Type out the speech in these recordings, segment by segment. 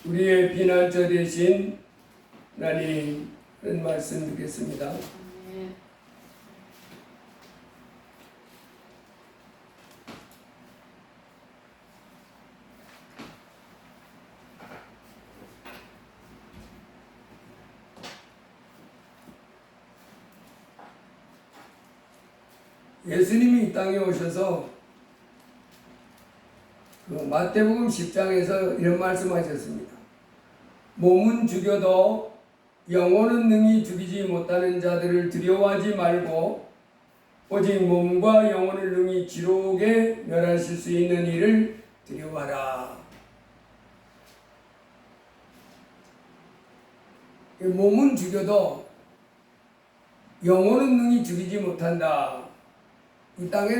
우리의 피난처 되신 하나님, 그런 말씀 드리겠습니다. 예수님이 이 땅에 오셔서 마태복음 10장에서 이런 말씀하셨습니다. 몸은 죽여도 영혼은 능히 죽이지 못하는 자들을 두려워하지 말고 오직 몸과 영혼을 능히 지옥에 멸하실 수 있는 이를 두려워하라. 몸은 죽여도 영혼은 능히 죽이지 못한다. 이 땅에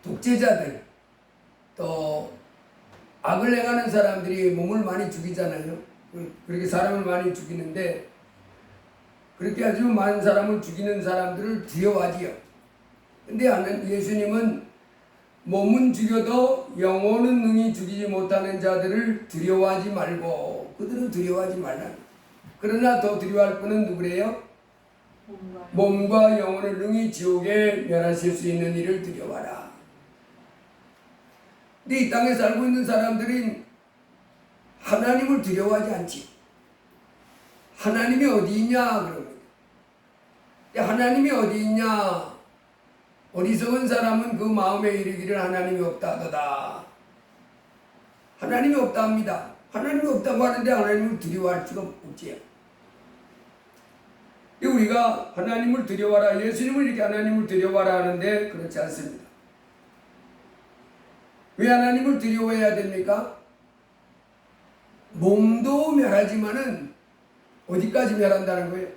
독재자들 또 악을 행하는 사람들이 몸을 많이 죽이잖아요. 그렇게 사람을 많이 죽이는데 그렇게 아주 많은 사람을 죽이는 사람들을 두려워하지요. 근데 예수님은 몸은 죽여도 영혼은 능히 죽이지 못하는 자들을 두려워하지 말고, 그들은 두려워하지 말라. 그러나 더 두려워할 분은 누구래요? 몸과 영혼을 능히 지옥에 멸하실 수 있는 이를 두려워하라. 근데 이 땅에 살고 있는 사람들은 하나님을 두려워하지 않지. 하나님이 어디 있냐 그러면, 하나님이 어디 있냐? 어리석은 사람은 그 마음에 이르기를 하나님이 없다 하도다. 하나님이 없다 합니다. 하나님이 없다고 하는데 하나님을 두려워할 수가 없지요. 우리가 하나님을 두려워하라, 예수님을 이렇게 하나님을 두려워하라 하는데 그렇지 않습니다. 왜 하나님을 두려워해야 됩니까? 몸도 멸하지만은 어디까지 멸한다는 거예요?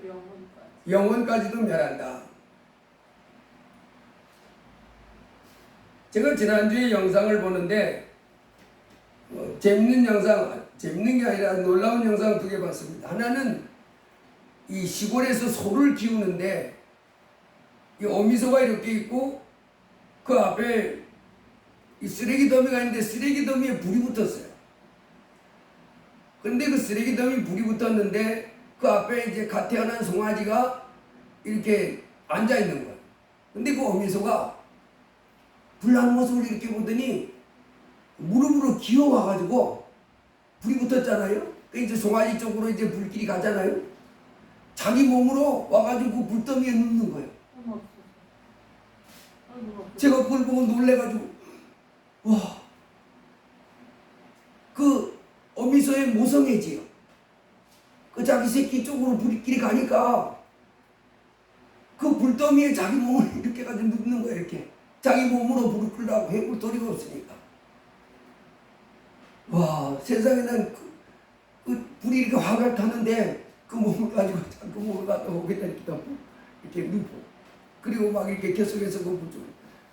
영혼까지도 멸한다. 제가 지난주에 영상을 보는데 재밌는 영상, 재밌는 게 아니라 놀라운 영상 2개 봤습니다. 하나는 이 시골에서 소를 키우는데 이 어미소가 이렇게 있고 그 앞에 이 쓰레기 더미가 있는데 쓰레기 더미에 불이 붙었어요. 근데 그 쓰레기 더미에 불이 붙었는데 그 앞에 이제 갓 태어난 송아지가 이렇게 앉아 있는 거예요. 근데 그 어미소가 불나는 모습을 이렇게 보더니 무릎으로 기어와가지고 불이 붙었잖아요. 이제 송아지 쪽으로 이제 불길이 가잖아요. 자기 몸으로 와가지고 불더미에 눕는 거예요. 제가 그걸 보고 놀래가지고, 와, 그 어미소의 모성애지요. 그 자기 새끼 쪽으로 불길이 가니까 그 불더미에 자기 몸을 이렇게 가지고 눕는 거예요. 이렇게 자기 몸으로 불을 끄려고 해볼 도리가 없으니까. 와, 세상에는 그 불이 이렇게 화가 타는데 그 몸을 가지고 그 몸을 갖다 오겠다 이렇게 눕고, 그리고 막 이렇게 계속해서 그 불.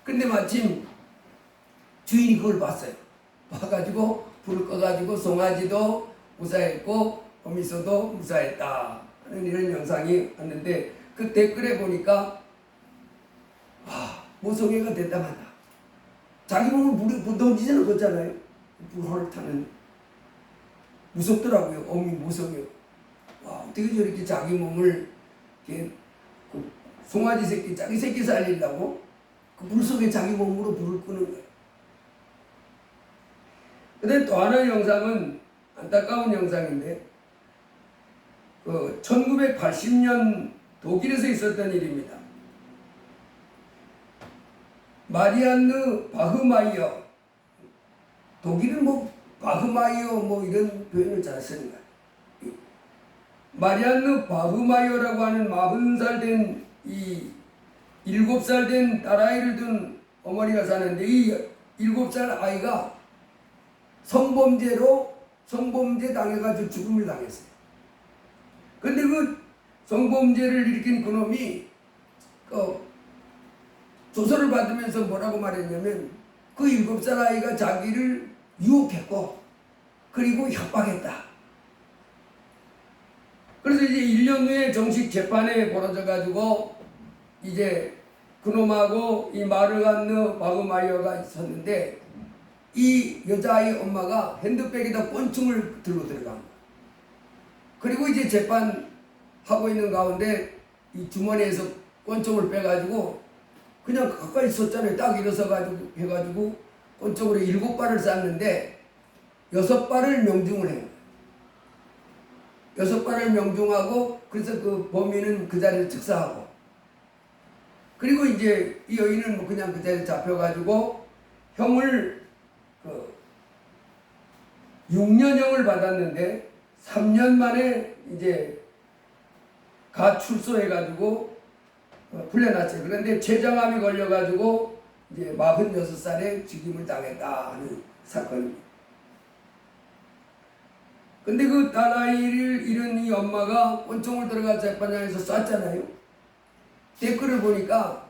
근데 마침 주인이 그걸 봤어요. 봐가지고 불을 꺼가지고 송아지도 무사했고 어미소도 무사했다 하는 이런 영상이 왔는데, 그 댓글에 보니까 와, 모성애가 대단하다. 자기 몸을 불에 던지지는 거잖아요. 불을 타는. 무섭더라고요. 어미 모성애. 와, 어떻게 저렇게 자기 몸을 이렇게 그 송아지 새끼, 자기 새끼 살리려고 그 불 속에 자기 몸으로 불을 끄는 거예요. 근데 또 하나의 영상은 안타까운 영상인데, 1980년 독일에서 있었던 일입니다. 마리안느 바흐마이어, 독일은 뭐 바흐마이어 뭐 이런 표현을 잘 쓰는 거예요. 마리안느 바흐마이어라고 하는 40살 된 7살 된 딸아이를 둔 어머니가 사는데, 이 7살 아이가 성범죄 당해가지고 죽음을 당했어요. 근데 그 성범죄를 일으킨 그놈이 조서를 받으면서 뭐라고 말했냐면, 그 7살 아이가 자기를 유혹했고 그리고 협박했다. 그래서 이제 1년 후에 정식 재판에 벌어져가지고 이제 그놈하고 이 마르안느 바흐마이어가 있었는데, 이 여자아이 엄마가 핸드백에다 권총을 들고 들어간 거야. 그리고 이제 재판하고 있는 가운데 이 주머니에서 권총을 빼가지고 그냥 가까이 섰잖아요. 딱 일어서가지고 해가지고 권총으로 7발을 쐈는데 6발을 명중을 해요. 6발을 명중하고 그래서 그 범인은 그 자리에 즉사하고 그리고 이제 이 여인은 뭐 그냥 그 자리에 잡혀가지고 형을 6년형을 받았는데 3년 만에 이제 가출소해가지고 풀려났어요. 그런데 췌장암이 걸려가지고 이제 46살에 죽임을 당했다 하는 사건입니다. 근데 그 딸아이를 잃은 이 엄마가 권총을 들어가 재판장에서 쐈잖아요. 댓글을 보니까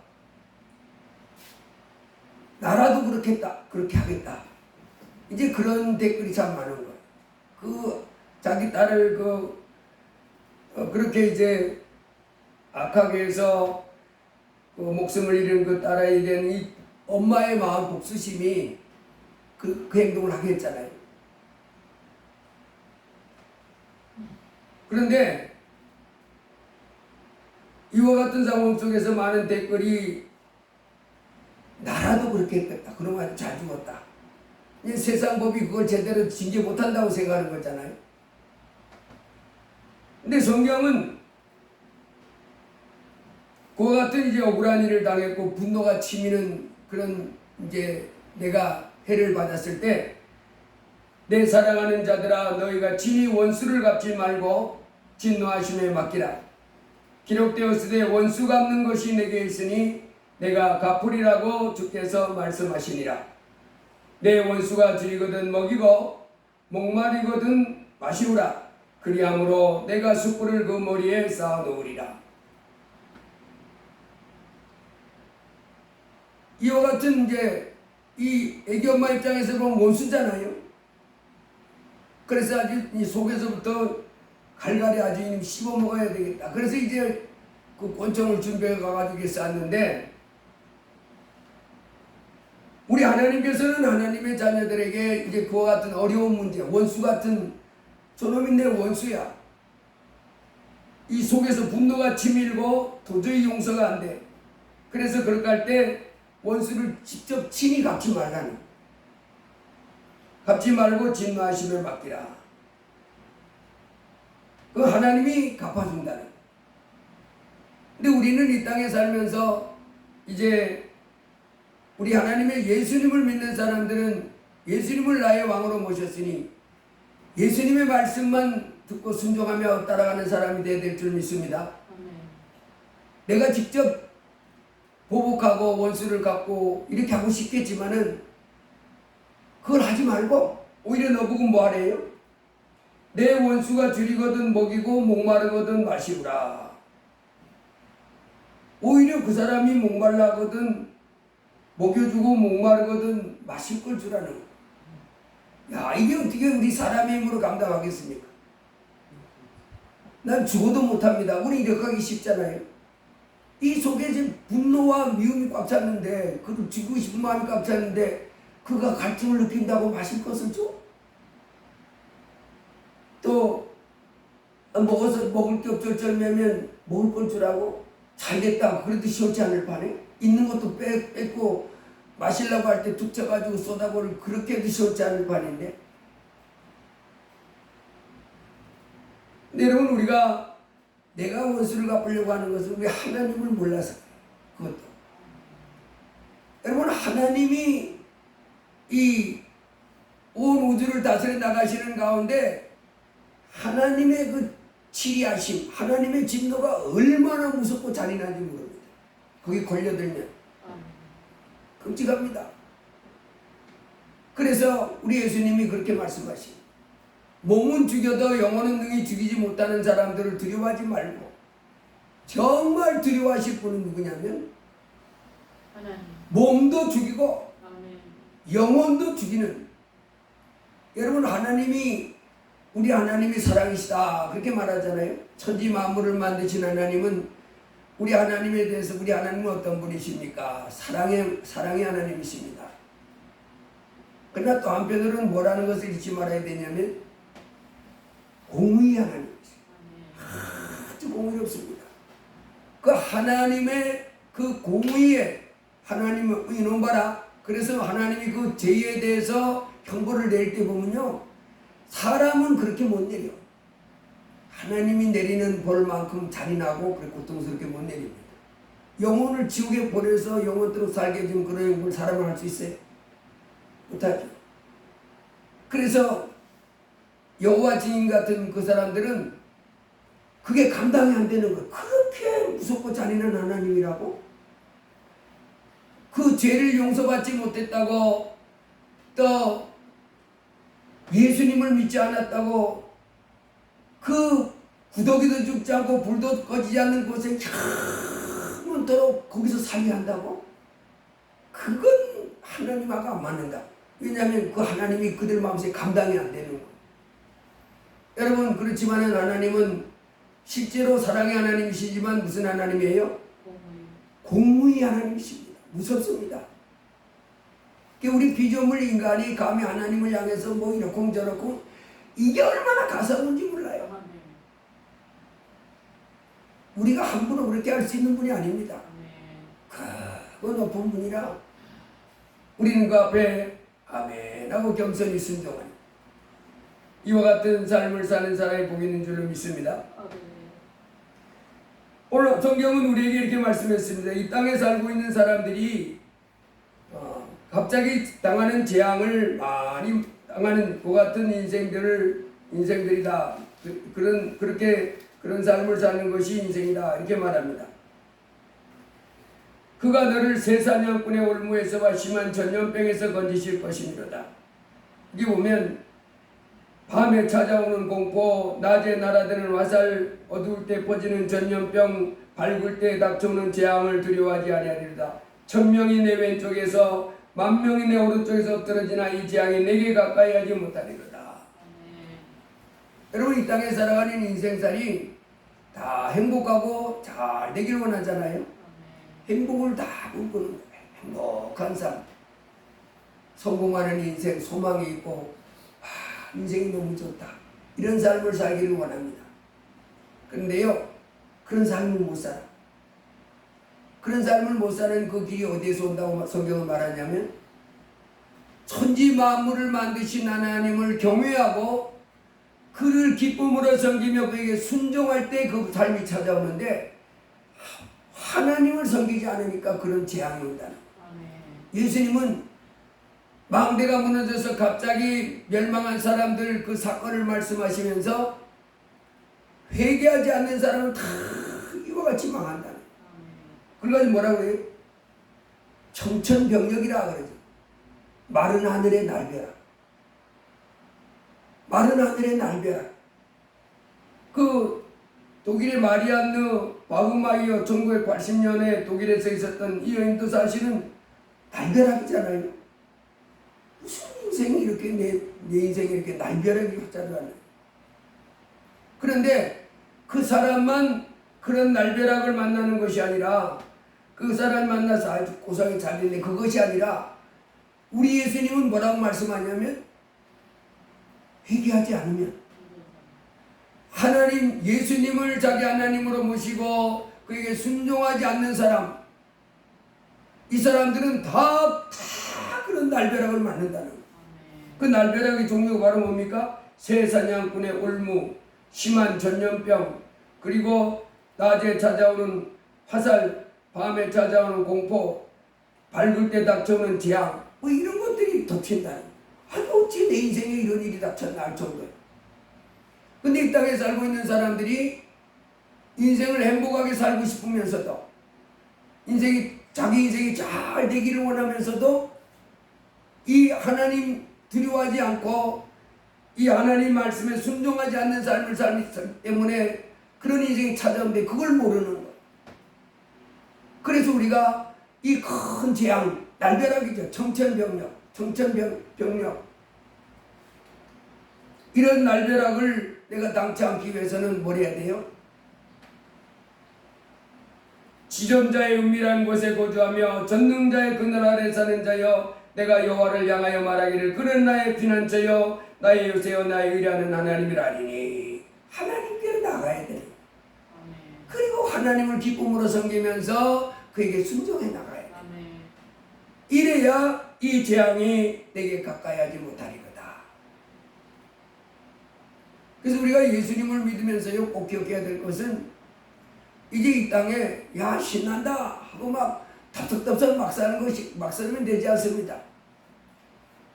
나라도 그렇게 하겠다. 이제 그런 댓글이 참 많은 거예요. 그 자기 딸을 그렇게 이제 악하게 해서 그 목숨을 잃은 그 딸아이에 대한 이 엄마의 마음 복수심이 그 행동을 하게 했잖아요. 그런데 이와 같은 상황 속에서 많은 댓글이 나라도 그렇게 했겠다. 그러면 아주 잘 죽었다. 세상 법이 그걸 제대로 징계 못한다고 생각하는 거잖아요. 근데 성경은 그와 같은 이제 억울한 일을 당했고 분노가 치미는 그런 이제 내가 해를 받았을 때 내 사랑하는 자들아 너희가 친히 원수를 갚지 말고 진노하심에 맡기라. 기록되었으되 원수 갚는 것이 내게 있으니 내가 갚으리라고 주께서 말씀하시니라. 내 원수가 줄이거든 먹이고 목마르거든 마시우라. 그리함으로 내가 숯불을 그 머리에 쌓아 놓으리라. 이와 같은 이제 이 애기 엄마 입장에서 보면 원수잖아요. 그래서 아주 이 속에서부터 갈갈이 아주 씹어 먹어야 되겠다. 그래서 이제 그 권총을 준비해 가가지고 쐈는데 우리 하나님께서는 하나님의 자녀들에게 이제 그와 같은 어려운 문제, 원수 같은 저놈이 내 원수야. 이 속에서 분노가 치밀고 도저히 용서가 안 돼. 그래서 그렇게 할 때 원수를 직접 친히 갚지 말라는. 갚지 말고 진노하심을 맡기라. 그 하나님이 갚아준다는. 근데 우리는 이 땅에 살면서 이제 우리 하나님의 예수님을 믿는 사람들은 예수님을 나의 왕으로 모셨으니 예수님의 말씀만 듣고 순종하며 따라가는 사람이 되어야 될 줄 믿습니다. 내가 직접 보복하고 원수를 갚고 이렇게 하고 싶겠지만은 그걸 하지 말고 오히려 너보고 뭐 하래요? 내 원수가 줄이거든 먹이고 목마르거든 마시우라. 오히려 그 사람이 목말라거든 먹여주고 목마르거든 마실 걸 주라는 거야. 야, 이게 어떻게 우리 사람의 힘으로 감당하겠습니까? 난 죽어도 못합니다. 우리 이렇게 하기 쉽잖아요. 이 속에 지금 분노와 미움이 꽉 찼는데, 그를 죽이고 싶은 마음이 꽉 찼는데 그가 갈증을 느낀다고 마실 것을 줘? 또 먹을 게 없절절매면 먹을 걸 주라고? 잘됐다 그래도 시원치 않을 판에 있는 것도 뺏고 마시려고 할 때 툭 쳐가지고 쏟아버릴 그렇게 해도 시원치 않을 판인데. 근데 여러분 우리가 내가 원수를 갚으려고 하는 것은 우리 하나님을 몰라서 그것도. 여러분 하나님이 이 온 우주를 다스려 나가시는 가운데 하나님의 그 치리하심, 하나님의 진노가 얼마나 무섭고 잔인한지 모릅니다. 거기 걸려들면 끔찍합니다. 그래서 우리 예수님이 그렇게 말씀하시 몸은 죽여도 영혼은 능히 죽이지 못하는 사람들을 두려워하지 말고 정말 두려워하실 분은 누구냐면 하나님. 몸도 죽이고 영혼도 죽이는 여러분 하나님이 우리 하나님이 사랑이시다 그렇게 말하잖아요. 천지 만물을 만드신 하나님은 우리 하나님에 대해서 우리 하나님은 어떤 분이십니까? 사랑의 하나님이십니다. 그러나 또 한편으로는 뭐라는 것을 잊지 말아야 되냐면 공의 하나님이세요. 아주 공의롭습니다. 그 하나님의 그 공의에 하나님을 의논 봐라. 그래서 하나님이 그 죄에 대해서 형벌을 내릴 때 보면요, 사람은 그렇게 못 내려. 하나님이 내리는 벌만큼 잔인하고 그렇게 고통스럽게 못 내립니다. 영혼을 지옥에 보내서 영원토록 살게 해준 그런 걸 사람은 할 수 있어요? 못하죠. 그래서 여호와 증인 같은 그 사람들은 그게 감당이 안 되는 거예요. 그렇게 무섭고 잔인한 하나님이라고? 그 죄를 용서받지 못했다고, 또 예수님을 믿지 않았다고, 그 구더기도 죽지 않고 불도 꺼지지 않는 곳에 영원토록 거기서 살게 한다고? 그건 하나님하고 안 맞는다. 왜냐하면 그 하나님이 그들 마음속에 감당이 안 되는 거예요. 여러분, 그렇지만은 하나님은 실제로 사랑의 하나님이시지만 무슨 하나님이에요? 공의 하나님이십니다. 무섭습니다. 우리 피조물 인간이 감히 하나님을 향해서 뭐 이렇고 저렇고, 이게 얼마나 가서운지 몰라요. 우리가 함부로 그렇게 할 수 있는 분이 아닙니다. 그 높은 분이라 우리는 그 앞에 아멘 하고 겸손히 순종하니 이와 같은 삶을 사는 사람이 복 있는 줄로 믿습니다. 오늘 성경은 우리에게 이렇게 말씀했습니다. 이 땅에 살고 있는 사람들이 갑자기 당하는 재앙을 많이 당하는 그 같은 인생들이다. 그런 삶을 사는 것이 인생이다. 이렇게 말합니다. 그가 너를 세사냥꾼의 올무에서와 심한 전염병에서 건지실 것이미로다. 여기 보면 밤에 찾아오는 공포, 낮에 날아드는 화살, 어두울 때 퍼지는 전염병, 밝을 때 닥쳐오는 재앙을 두려워하지 아니하리로다. 1000명이 내 왼쪽에서 10,000명이 내 오른쪽에서 엎드러지나 이 재앙이 내게 가까이 하지 못하리로다. 여러분, 이 땅에 살아가는 인생살이 다 행복하고 잘 되길 원하잖아요. 행복을 다 꿈꾸는 거예요. 행복한 삶, 성공하는 인생, 소망이 있고 인생이 너무 좋다. 이런 삶을 살기를 원합니다. 그런데요, 그런 삶을 못 살아. 그런 삶을 못 사는 그 길이 어디에서 온다고 성경은 말하냐면, 천지 만물을 만드신 하나님을 경외하고 그를 기쁨으로 섬기며 그에게 순종할 때 그 삶이 찾아오는데, 하나님을 섬기지 않으니까 그런 재앙이 온다는 거예요. 예수님은 망대가 무너져서 갑자기 멸망한 사람들 그 사건을 말씀하시면서 회개하지 않는 사람은 다 이와 같이 망한다는 거예요. 그래가지고 뭐라고 해요? 청천벽력이라 그러죠. 마른 하늘의 날벼락. 마른 하늘의 날벼락. 그 독일의 마리안느 바흐마이어 1980년에 독일에서 있었던 이 여인도 사실은 날벼락이잖아요. 무슨 인생이 이렇게 내 인생이 이렇게 날벼락이 왔잖아요. 그런데 그 사람만 그런 날벼락을 만나는 것이 아니라, 그 사람 만나서 아주 고상이 잘 됐네, 그것이 아니라 우리 예수님은 뭐라고 말씀하냐면, 회개하지 않으면, 하나님 예수님을 자기 하나님으로 모시고 그에게 순종하지 않는 사람, 이 사람들은 다 그런 날벼락을 맞는다는 거예요. 그 날벼락의 종류가 바로 뭡니까? 새사냥꾼의 올무, 심한 전염병, 그리고 낮에 찾아오는 화살, 밤에 찾아오는 공포, 밝을 때 닥쳐오는 재앙, 뭐 이런 것들이 덮친다는 거예요. 아니 어찌 내 인생에 이런 일이 닥쳤나 할 정도예요. 근데 이 땅에 살고 있는 사람들이 인생을 행복하게 살고 싶으면서도, 자기 인생이 잘 되기를 원하면서도 이 하나님 두려워하지 않고 이 하나님 말씀에 순종하지 않는 삶을 살기 때문에 그런 인생이 찾아오는데 그걸 모르는 거예요. 그래서 우리가 이 큰 재앙, 날벼락이죠. 청천벽력. 이런 날벼락을 내가 당치 않기 위해서는 뭘 해야 돼요? 지존자의 은밀한 곳에 거주하며 전능자의 그늘 아래 사는 자여, 내가 여호와를 향하여 말하기를 그는 나의 피난처여 나의 요새여 나의 의뢰하는 하나님이라니니 하나님께로 나가야 돼. 그리고 하나님을 기쁨으로 섬기면서 그에게 순종해 나가야 돼. 이래야 이 재앙이 내게 가까이 하지 못하리거다. 그래서 우리가 예수님을 믿으면서요 꼭 기억해야 될 것은 이제 이 땅에 야 신난다 하고 막 탑석탑석 막 사는 것이 막 살면 되지 않습니다.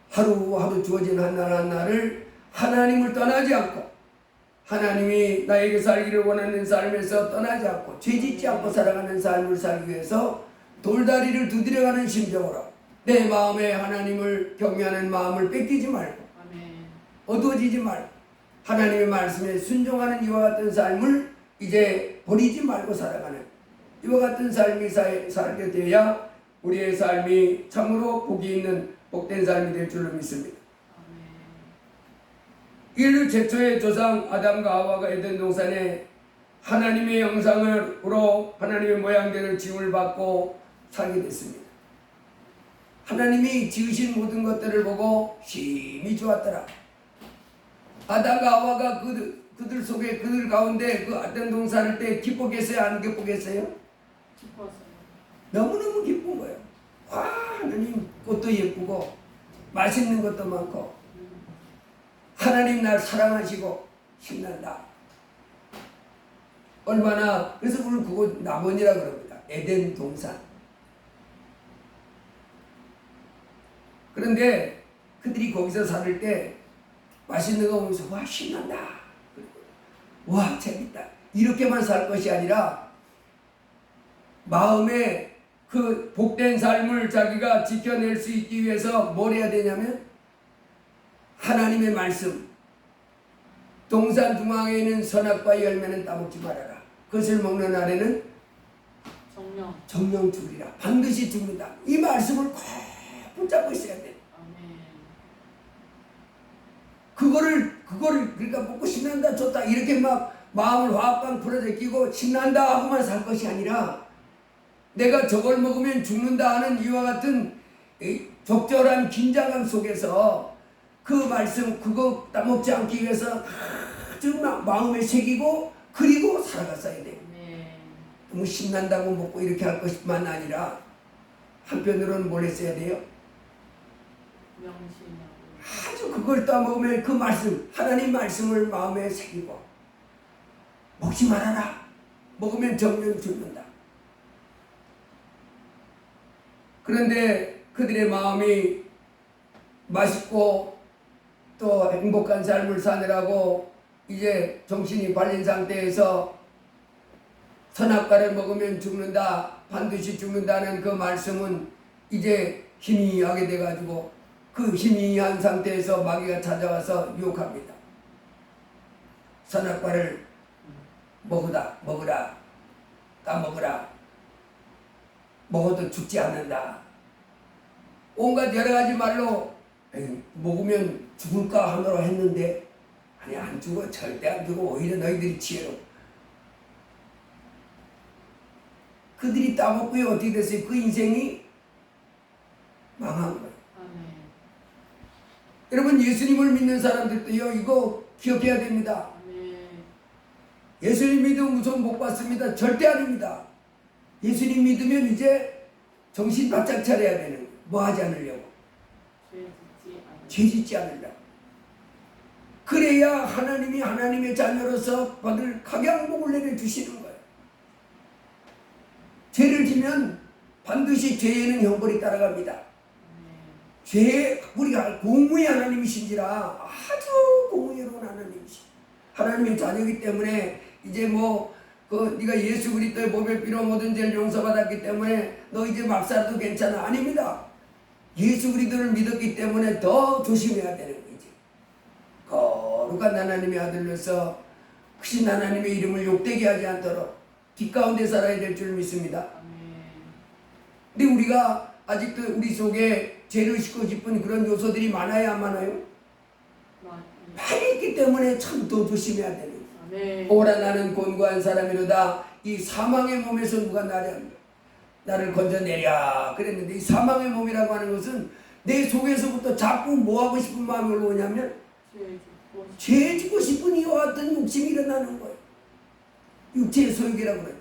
하루하루 주어진 한날 한날을 하나님을 떠나지 않고 하나님이 나에게 살기를 원하는 삶에서 떠나지 않고 죄짓지 않고 살아가는 삶을 살기 위해서 돌다리를 두드려가는 심정으로 내 마음에 하나님을 경외하는 마음을 뺏기지 말고 어두워지지 말고 하나님의 말씀에 순종하는 이와 같은 삶을 이제 버리지 말고 살아가는 이와 같은 삶이 살게 되어야 우리의 삶이 참으로 복이 있는 복된 삶이 될 줄로 믿습니다. 인류 최초의 조상 아담과 하와가 에덴 동산에 하나님의 형상으로 하나님의 모양대로 지음을 받고 살게 됐습니다. 하나님이 지으신 모든 것들을 보고 심히 좋았더라. 아담과 하와가 그들 속에 그들 가운데 그 에덴 동산을 때 기쁘겠어요? 안 기쁘겠어요? 기뻤어요. 너무너무 기쁜 거예요. 와 하나님 꽃도 예쁘고 맛있는 것도 많고 하나님 날 사랑하시고 신난다. 얼마나 그래서 오늘 그거 남원이라 그럽니다. 에덴 동산. 그런데 그들이 거기서 살을 때 맛있는 거 보면서 와 신난다. 와 재밌다. 이렇게만 살 것이 아니라 마음에 그 복된 삶을 자기가 지켜낼 수 있기 위해서 뭘 해야 되냐면 하나님의 말씀 동산 중앙에 있는 선악과의 열매는 따먹지 말아라. 그것을 먹는 날에는 정령 죽으리라. 반드시 죽는다. 이 말씀을 꼭 붙잡고 있어야 돼. 그거를 그러니까 먹고 신난다 좋다 이렇게 막 마음을 화합강 풀어제끼고 신난다 하고만 살 것이 아니라 내가 저걸 먹으면 죽는다 하는 이와 같은 적절한 긴장감 속에서 그 말씀 그거 따먹지 않기 위해서 아주 마음에 새기고 그리고 살아갔어야 돼요. 너무 신난다고 먹고 이렇게 할 것만 아니라 한편으로는 뭘 했어야 돼요? 아주 그걸 따먹으면 그 말씀 하나님 말씀을 마음에 새기고 먹지 말아라. 먹으면 정령 죽는다. 그런데 그들의 마음이 맛있고 또 행복한 삶을 사느라고 이제 정신이 발린 상태에서 선악과를 먹으면 죽는다, 반드시 죽는다는 그 말씀은 이제 희미하게 돼가지고 그 희미한 상태에서 마귀가 찾아와서 유혹합니다. 선악과를 먹으라, 따먹으라. 먹어도 죽지 않는다. 온갖 여러 가지 말로 먹으면 죽을까 하느라 했는데 아니 안 죽어. 절대 안 죽어. 오히려 너희들이 지혜로워. 그들이 따먹고요. 어떻게 됐어요? 그 인생이 망한 거예요. 여러분 예수님을 믿는 사람들도요. 이거 기억해야 됩니다. 예수님 믿으면 무조건 복 받습니다. 절대 아닙니다. 예수님 믿으면 이제 정신 바짝 차려야 되는 거예요. 뭐 하지 않으려고? 죄 짓지 않으려고. 그래야 하나님이 하나님의 자녀로서 받을 각양복을 내려주시는 거예요. 죄를 지면 반드시 죄에는 형벌이 따라갑니다. 죄 우리가 공의의 하나님이신지라 아주 공의로운 하나님이시. 하나님의 자녀이기 때문에 이제 네가 예수 그리스도의 보혈 피로 모든 죄를 용서받았기 때문에 너 이제 막 살아도 괜찮아. 아닙니다. 예수 그리스도를 믿었기 때문에 더 조심해야 되는 거지. 거룩한 하나님의 아들로서 크신 하나님의 이름을 욕되게 하지 않도록 뒷가운데 살아야 될 줄 믿습니다. 근데 우리가 아직도 우리 속에 죄를 씻고 싶은 그런 요소들이 많아요, 안 많아요? 많이 있기 때문에 참 더 조심해야 되는 거예요. 오라 나는 곤고한 사람이로다. 이 사망의 몸에서 누가 나를 건져내랴 그랬는데 이 사망의 몸이라고 하는 것은 내 속에서부터 자꾸 뭐 하고 싶은 마음이 올라오냐면 죄 짓고 싶은 이와 같은 욕심이 일어나는 거예요. 육체의 소욕이라고 그러죠.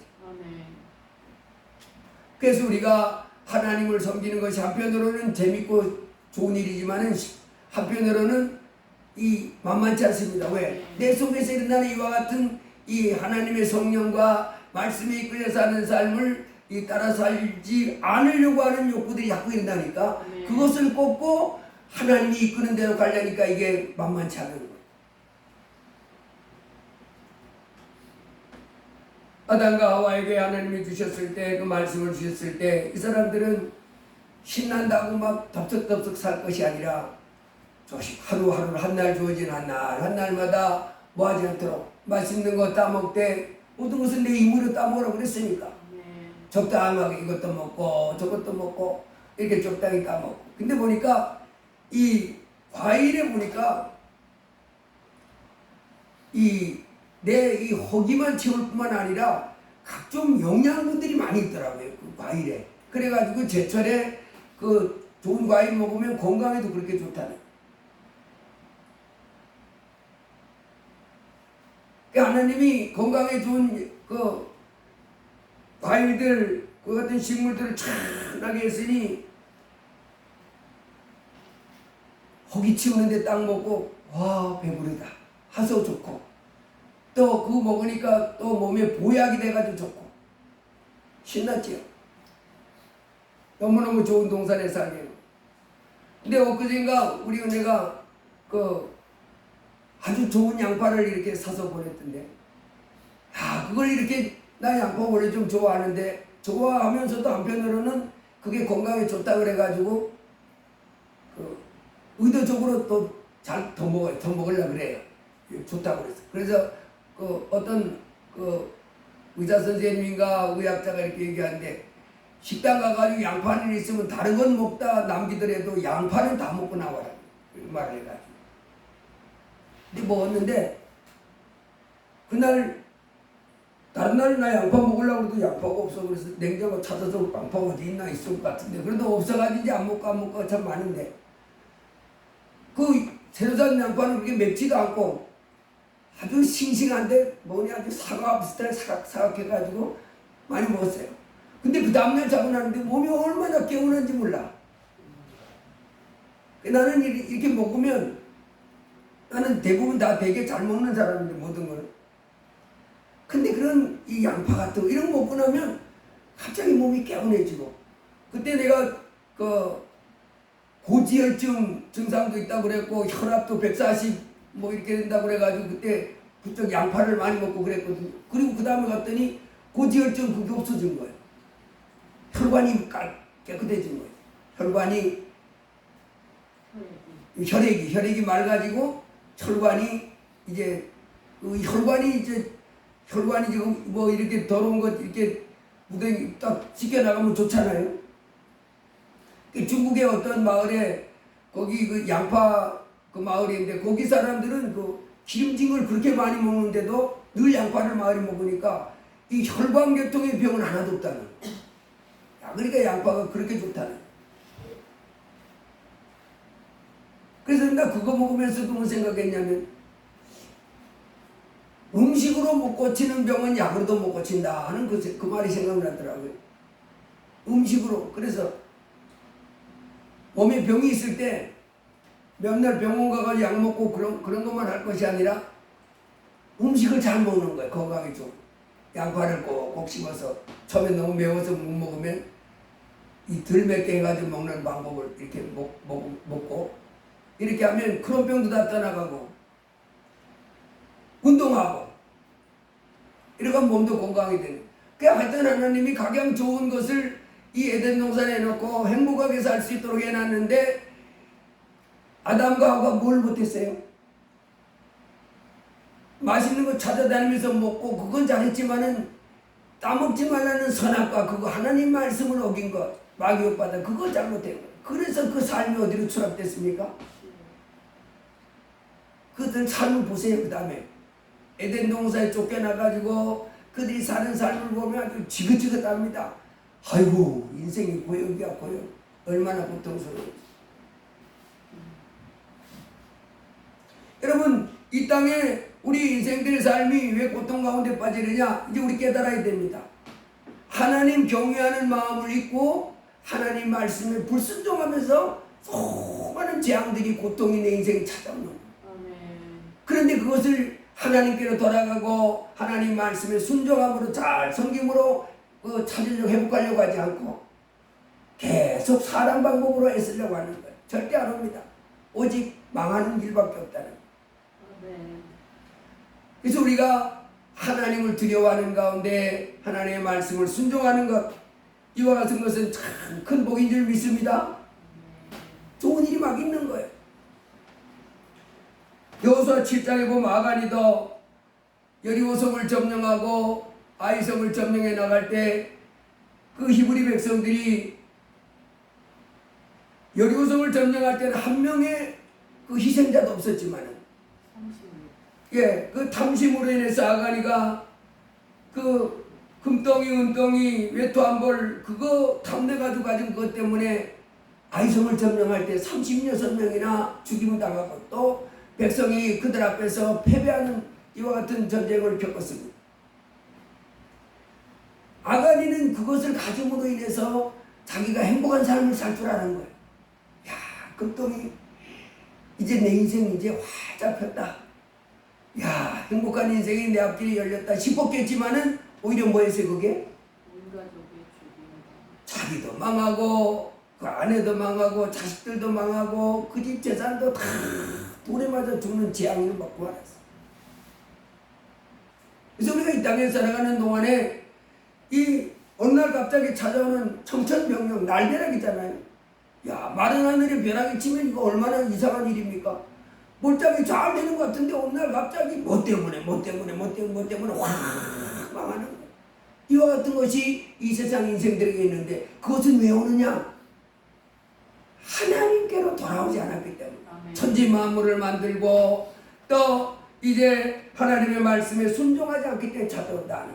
그래서 우리가 하나님을 섬기는 것이 한편으로는 재밌고 좋은 일이지만은 한편으로는 이 만만치 않습니다. 왜? 내 속에서 일어나는 이와 같은 이 하나님의 성령과 말씀에 이끌려 사는 삶을 따라 살지 않으려고 하는 욕구들이 자꾸 일어나니까 그것을 꺾고 하나님이 이끄는 대로 가려니까 이게 만만치 않은 거예요. 아담과 하와에게 하나님이 주셨을 때, 그 말씀을 주셨을 때 이 사람들은 신난다고 막 덥석덥석 살 것이 아니라 조금 하루하루 한 날 주어진 한 날마다 뭐 하지 않도록 맛있는 거 따먹되 모든 것은 내 힘으로 따먹으라고 그랬으니까 적당하게 이것도 먹고 저것도 먹고 이렇게 적당히 따먹고. 근데 보니까 이 과일에 보니까 내 이 허기만 채울 뿐만 아니라 각종 영양분들이 많이 있더라고요. 그 과일에. 그래가지고 제철에 그 좋은 과일 먹으면 건강에도 그렇게 좋다는. 하나님이 건강에 좋은 그 과일들, 그 같은 식물들을 찬하게 했으니 허기 치우는데 딱 먹고 와 배부르다 하서 좋고, 또 그거 먹으니까 또 몸에 보약이 돼가지고 좋고 신났지요. 너무너무 좋은 동산에 살게요. 근데 엊그젠가 우리 은혜가 그 아주 좋은 양파를 이렇게 사서 보냈던데, 그걸 이렇게 나 양파 원래 좀 좋아하는데 좋아하면서도 한편으로는 그게 건강에 좋다 그래가지고 그 의도적으로 또 더 먹으려고 그래요. 좋다고 그랬어. 그래서 그 어떤 그 의사 선생님인가 의학자가 이렇게 얘기하는데, 식당 가가지고 양파는 있으면 다른 건 먹다 남기더라도 양파는 다 먹고 나와라 말을 해가지고. 근데 먹었는데 그날 다른 날은 나 양파 먹으려고 해도 양파가 없어. 그래서 냉장고 찾아서 양파 어디 있나 있을 것 같은데 그래도 없어가지고 이제 안 먹고 참 많은데, 그 새로 산 양파는 그렇게 맵지도 않고 아주 싱싱한데 뭐냐 아주 사과 비슷하게 사각해가지고 많이 먹었어요. 근데 그 다음날 자고 나는데 몸이 얼마나 개운한지 몰라. 나는 이렇게 먹으면 나는 대부분 다 되게 잘 먹는 사람인데 모든 걸. 근데 그런 이 양파 같은 거 이런 거 먹고 나면 갑자기 몸이 개운해지고, 그때 내가 그 고지혈증 증상도 있다고 그랬고 혈압도 140 뭐 이렇게 된다고 그래가지고 그때 그쪽 양파를 많이 먹고 그랬거든요. 그리고 그 다음에 갔더니 고지혈증 그게 없어진 거예요. 혈관이 깨끗해진 거예요. 혈액이 맑아지고 혈관이 지금 뭐 이렇게 더러운 것 이렇게 무더기 딱 씻겨 나가면 좋잖아요. 중국의 어떤 마을에 거기 그 양파 그 마을인데 거기 사람들은 그 기름진 걸 그렇게 많이 먹는데도 늘 양파를 많이 먹으니까 이 혈관계통의 병은 하나도 없다는. 그러니까 양파가 그렇게 좋다는. 그래서 나 그거 먹으면서도 뭐 생각했냐면, 음식으로 못 고치는 병은 약으로도 못 고친다 하는 그 말이 생각나더라고요. 음식으로. 그래서 몸에 병이 있을 때 맨날 병원 가서 약 먹고 그런 것만 할 것이 아니라 음식을 잘 먹는 거예요. 건강에 좀. 양파를 꼭꼭 씹어서 처음에 너무 매워서 못 먹으면 이 덜 맵게 해가지고 먹는 방법을 이렇게 먹고 이렇게 하면 그런 병도 다 떠나가고 운동하고 이렇게 하면 몸도 건강이 되는. 그러니까 하여튼 하나님이 각양 좋은 것을 이 에덴 동산에 놓고 행복하게 살 수 있도록 해놨는데 아담과 하와가 뭘 못했어요? 맛있는 거 찾아다니면서 먹고 그건 잘했지만은 따먹지 말라는 선악과 그거 하나님 말씀을 어긴 것 마귀업받아 그거 잘못된 거예요. 그래서 그 삶이 어디로 추락됐습니까? 그들 삶을 보세요. 그 다음에 에덴 동산에 쫓겨나가지고 그들이 사는 삶을 보면 아주 지긋지긋합니다. 아이고 인생이 고역이야 고역. 얼마나 고통스러워. 여러분 이 땅에 우리 인생들의 삶이 왜 고통 가운데 빠지느냐? 이제 우리 깨달아야 됩니다. 하나님 경외하는 마음을 잊고 하나님 말씀에 불순종하면서 수많은 재앙들이 고통이 내 인생에 찾아오는 거예요. 그런데 그것을 하나님께로 돌아가고 하나님 말씀에 순종함으로 잘 섬김으로 찾으려고 회복하려고 하지 않고 계속 사람 방법으로 애쓰려고 하는 거예요. 절대 안 옵니다. 오직 망하는 길밖에 없다는 거예요. 그래서 우리가 하나님을 두려워하는 가운데 하나님의 말씀을 순종하는 것, 이와 같은 것은 참 큰 복인 줄 믿습니다. 좋은 일이 막 있는 거예요. 여호수아 7장에 보면 아간이도 여리고성을 점령하고 아이성을 점령해 나갈 때 그 히브리 백성들이 여리고성을 점령할 때는 한 명의 그 희생자도 없었지만은 그 탐심으로 인해서 아간이가 그 금덩이 은덩이 외투 한 벌 그거 탐내가지고 가진 것 때문에 아이성을 점령할 때 36명이나 죽임을 당하고 또 백성이 그들 앞에서 패배하는 이와 같은 전쟁을 겪었습니다. 아간이는 그것을 가짐으로 인해서 자기가 행복한 삶을 살 줄 아는 거예요. 야, 금덩이 이제 내 인생 이제 활짝 폈다. 야, 행복한 인생이 내 앞길이 열렸다 싶었겠지만은 오히려 뭐였어요 그게? 자기도 망하고 그 아내도 망하고 자식들도 망하고 그 집 재산도 다 돌에 맞아 죽는 재앙을 받고 말았어. 그래서 우리가 이 땅에 살아가는 동안에 이 어느 날 갑자기 찾아오는 청천벽력 날벼락이잖아요. 야, 마른 하늘에 벼락이 치면 이거 얼마나 이상한 일입니까? 몰짝이 잘 되는 것 같은데 어느 날 갑자기 뭐 때문에 확 망하는 거예요. 이와 같은 것이 이 세상 인생들에게 있는데 그것은 왜 오느냐? 하나님께로 돌아오지 않았기 때문에. 천지 만물을 만들고 또 이제 하나님의 말씀에 순종하지 않기 때문에 찾아온다는.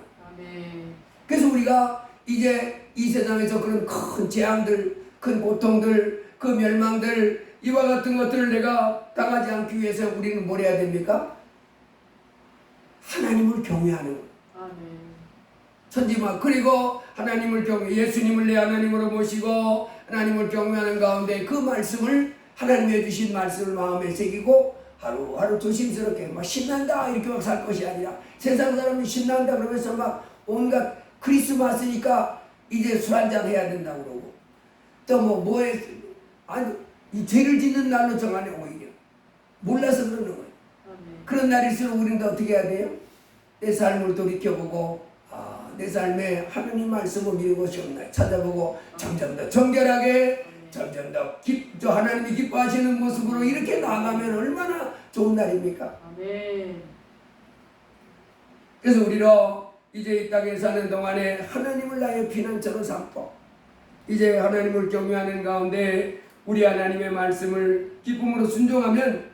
그래서 우리가 이제 이 세상에서 그런 큰 재앙들, 큰 고통들, 그 멸망들 이와 같은 것들을 내가 당하지 않기 위해서 우리는 뭘 해야 됩니까? 하나님을 경외하는 것. 천지만 그리고 하나님을 경외, 예수님을 내 하나님으로 모시고 하나님을 경외하는 가운데 그 말씀을 하나님이 주신 말씀을 마음에 새기고 하루하루 조심스럽게 막 신난다 이렇게 막 살 것이 아니라 세상 사람이 신난다 그러면서 막 온갖 크리스마스니까 이제 술 한잔 해야 된다고 그러고 또 뭐에 아니 이 죄를 짓는 날로 정하네 오히려 몰라서 그러는 거예요. 그런 날일수록 우리는 어떻게 해야 돼요? 내 삶을 돌이켜보고 내 삶에 하나님 말씀을 믿는 것이 없나 찾아보고 점점 더 정결하게 점점 더 하나님이 기뻐하시는 모습으로 이렇게 나아가면 얼마나 좋은 날입니까? 그래서 우리로 이제 이 땅에 사는 동안에 하나님을 나의 피난처로 삼고 이제 하나님을 경외하는 가운데 우리 하나님의 말씀을 기쁨으로 순종하면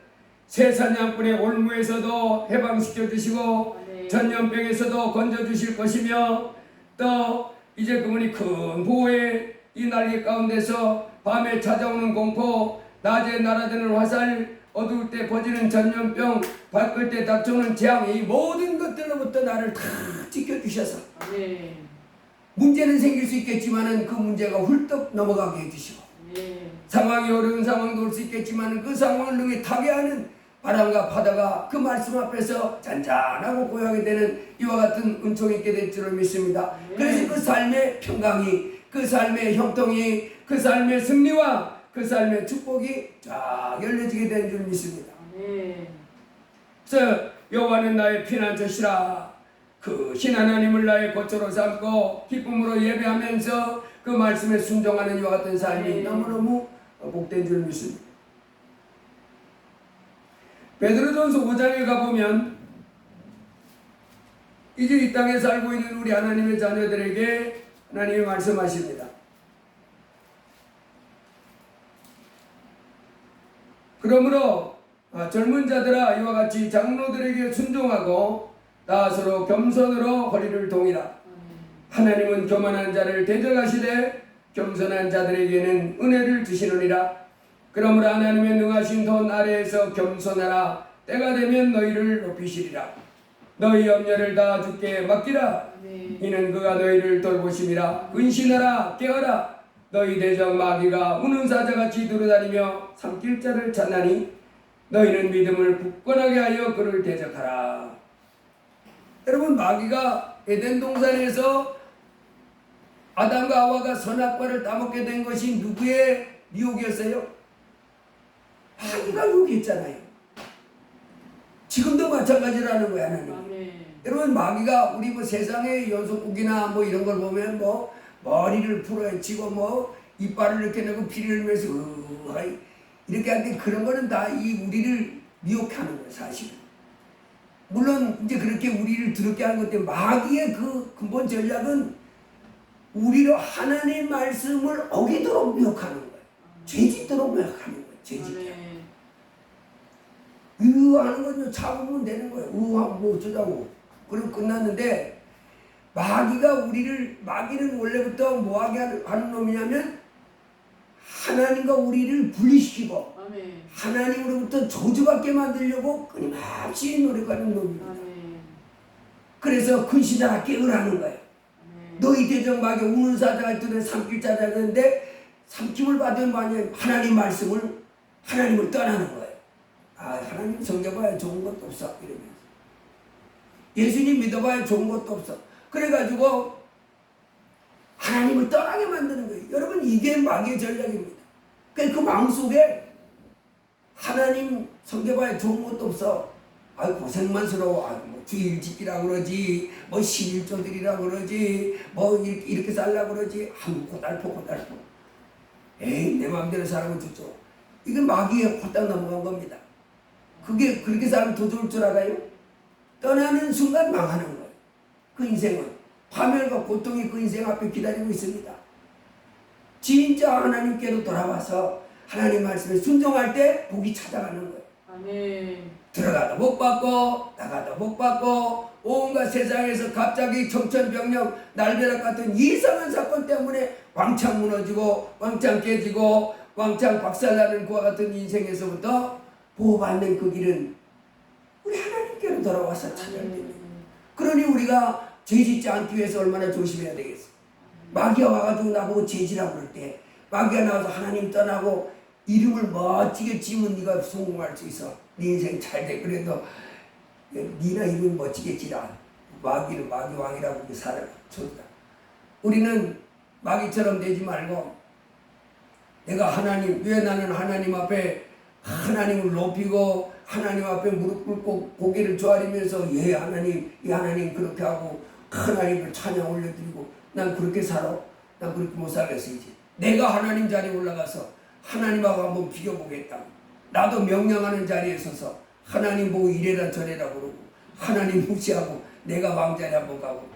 세사냥꾼의 올무에서도 해방시켜 주시고 전염병에서도 건져 주실 것이며 또 이제 그분이 큰 보호의 이 날개 가운데서 밤에 찾아오는 공포 낮에 날아드는 화살 어두울 때 퍼지는 전염병 밝을 때 닥쳐오는 재앙 이 모든 것들로부터 나를 다 지켜주셔서 문제는 생길 수 있겠지만 그 문제가 훌떡 넘어가게 해주시고 상황이 어려운 상황도 올 수 있겠지만 그 상황을 능히 타개하는 바람과 바다가 그 말씀 앞에서 잔잔하고 고요하게 되는 이와 같은 은총이 있게 될 줄을 믿습니다. 그래서 그 삶의 평강이 그 삶의 형통이 그 삶의 승리와 그 삶의 축복이 쫙 열려지게 되는 줄 믿습니다. 그래서 여호와는 나의 피난처시라 그 신 하나님을 나의 거처로 삼고 기쁨으로 예배하면서 그 말씀에 순종하는 이와 같은 삶이 너무너무 복된 줄 믿습니다. 베드로전서 5장에 가보면 이제 이 땅에 살고 있는 우리 하나님의 자녀들에게 하나님이 말씀하십니다. 그러므로 젊은 자들아 이와 같이 장로들에게 순종하고 다 서로 겸손으로 허리를 동이라. 하나님은 교만한 자를 대적하시되 겸손한 자들에게는 은혜를 주시느니라. 그러므로 하나님의 능하신 돈 아래에서 겸손하라. 때가 되면 너희를 높이시리라. 너희 염려를 다 주께 맡기라. 이는 그가 너희를 돌보심이라. 근신하라 깨어라. 너희 대적 마귀가 우는 사자같이 두루다니며 삼킬 자를 찾나니 너희는 믿음을 굳건하게 하여 그를 대적하라. 여러분, 마귀가 에덴 동산에서 아담과 하와가 선악과를 따먹게 된 것이 누구의 유혹이었어요? 마귀가 유혹했잖아요. 지금도 마찬가지라는 거야, 하나님. 여러분, 마귀가 우리 뭐 세상의 연속국이나 뭐 이런 걸 보면 뭐 머리를 풀어헤치고 뭐 이빨을 이렇게 내고 피를 흘면서 이렇게 하는데 그런 거는 다 이 우리를 미혹하는 거예요, 사실은. 물론 이제 그렇게 우리를 더럽게 하는 것 때문에 마귀의 그 근본 전략은 우리로 하나님의 말씀을 어기도록 미혹하는 거예요. 죄짓도록 미혹하는 거예요. 죄짓게. 하는 건요, 참으면 되는 거예요. 하면 뭐 어쩌자고. 그럼 끝났는데 마귀는 원래부터 뭐 하게 하는 놈이냐면 하나님과 우리를 분리시키고 하나님으로부터 저주받게 만들려고 끊임없이 노력하는 놈입니다. 그래서 근신하라 깨으라는 거예요. 너희 대적 마귀 우는 사자가 있더니 삼킬 자가 있는데 삼킴을 받으면 만약 하나님을 떠나는 거예요. 하나님 섬겨봐야 좋은 것도 없어 이러면서 예수님 믿어봐야 좋은 것도 없어. 그래가지고 하나님을 떠나게 만드는 거예요. 여러분, 이게 마귀의 전략입니다. 그 마음속에 하나님 섬겨봐야 좋은 것도 없어. 고생만스러워. 뭐 주일 지키라고 그러지, 뭐 11조들이라고 그러지, 뭐 이렇게 살라고 그러지. 고달포. 에이, 내 마음대로 살아면 좋죠. 이게 마귀에 홀딱 넘어간 겁니다. 그렇게 살면 더 좋을 줄 알아요? 떠나는 순간 망하는 거예요. 그 인생은 파멸과 고통이 그 인생 앞에 기다리고 있습니다. 진짜 하나님께로 돌아와서 하나님 말씀에 순종할 때 복이 찾아가는 거예요. 아멘. 들어가도 못 받고 나가도 못 받고 온갖 세상에서 갑자기 청천벽력 날벼락 같은 이상한 사건 때문에 왕창 무너지고 왕창 깨지고 왕창 박살나는 그와 같은 인생에서부터 보호받는 그 길은 우리 하나님께로 돌아와서 찾아야 됩니다. 그러니 우리가 죄짓지 않기 위해서 얼마나 조심해야 되겠어. 마귀가 와가지고 나보고 죄지라고 그럴 때 마귀가 나와서 하나님 떠나고 이름을 멋지게 지으면 네가 성공할 수 있어. 네 인생 잘 돼. 그래도 네나 이름 멋지게 지라. 마귀는 마귀 왕이라고 살아. 좋다. 우리는 마귀처럼 되지 말고 내가 왜 나는 하나님 앞에 하나님을 높이고 하나님 앞에 무릎 꿇고 고개를 조아리면서 이 하나님 그렇게 하고 하나님을 찬양 올려드리고 난 그렇게 살아. 난 그렇게 못 살겠어. 이제 내가 하나님 자리에 올라가서 하나님하고 한번 비교보겠다. 나도 명령하는 자리에 서서 하나님 보고 이래라 저래라 그러고 하나님 무시하고 내가 왕자리 한번 가고